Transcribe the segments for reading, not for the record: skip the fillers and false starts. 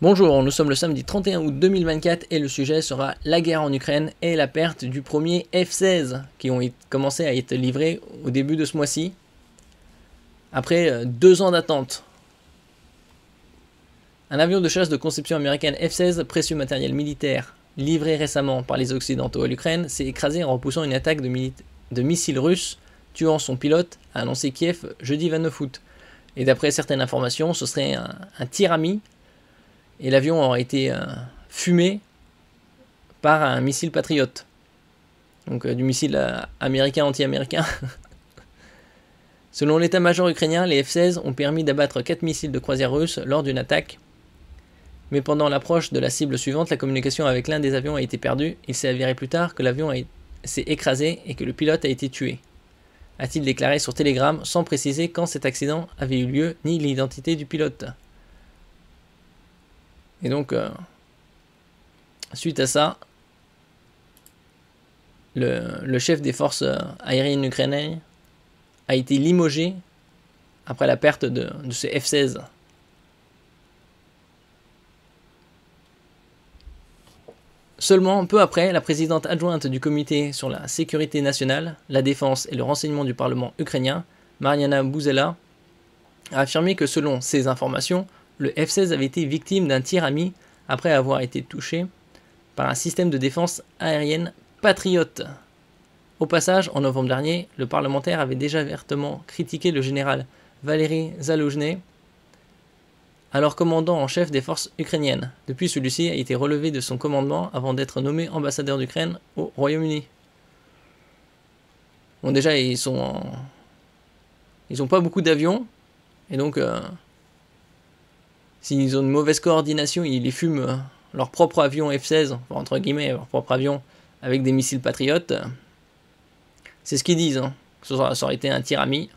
Bonjour, nous sommes le samedi 31 août 2024 et le sujet sera la guerre en Ukraine et la perte du premier F-16 qui ont commencé à être livrés au début de ce mois-ci, après 2 ans d'attente. Un avion de chasse de conception américaine F-16, précieux matériel militaire livré récemment par les Occidentaux à l'Ukraine, s'est écrasé en repoussant une attaque de missiles russes, tuant son pilote, a annoncé Kiev jeudi 29 août. Et d'après certaines informations, ce serait un tir ami, et l'avion aurait été fumé par un missile patriote. Donc du missile américain anti-américain. Selon l'état-major ukrainien, les F-16 ont permis d'abattre 4 missiles de croisière russes lors d'une attaque. Mais pendant l'approche de la cible suivante, la communication avec l'un des avions a été perdue. Il s'est avéré plus tard que l'avion s'est écrasé et que le pilote a été tué, a-t-il déclaré sur Telegram, sans préciser quand cet accident avait eu lieu ni l'identité du pilote. Et donc, suite à ça, le chef des forces aériennes ukrainiennes a été limogé après la perte de ce F-16. Seulement peu après, la présidente adjointe du comité sur la sécurité nationale, la défense et le renseignement du Parlement ukrainien, Mariana Bouzela, a affirmé que selon ses informations, le F-16 avait été victime d'un tir ami après avoir été touché par un système de défense aérienne patriote. Au passage, en novembre dernier, le parlementaire avait déjà vertement critiqué le général Valery Zaluzhny, alors commandant en chef des forces ukrainiennes. Depuis, celui-ci a été relevé de son commandement avant d'être nommé ambassadeur d'Ukraine au Royaume-Uni. Bon, déjà, ils ont pas beaucoup d'avions, et donc, s'ils ont une mauvaise coordination, ils fument leur propre avion F-16, enfin, entre guillemets, leur propre avion, avec des missiles patriotes. C'est ce qu'ils disent, hein, que ça aurait été un tir ami.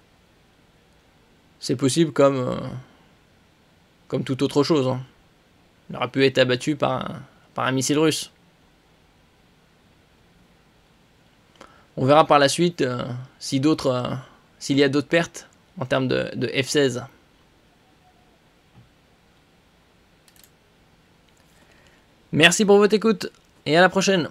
C'est possible comme toute autre chose. Hein. Il aurait pu être abattu par un missile russe. On verra par la suite s'il y a d'autres pertes en termes de F-16. Merci pour votre écoute et à la prochaine.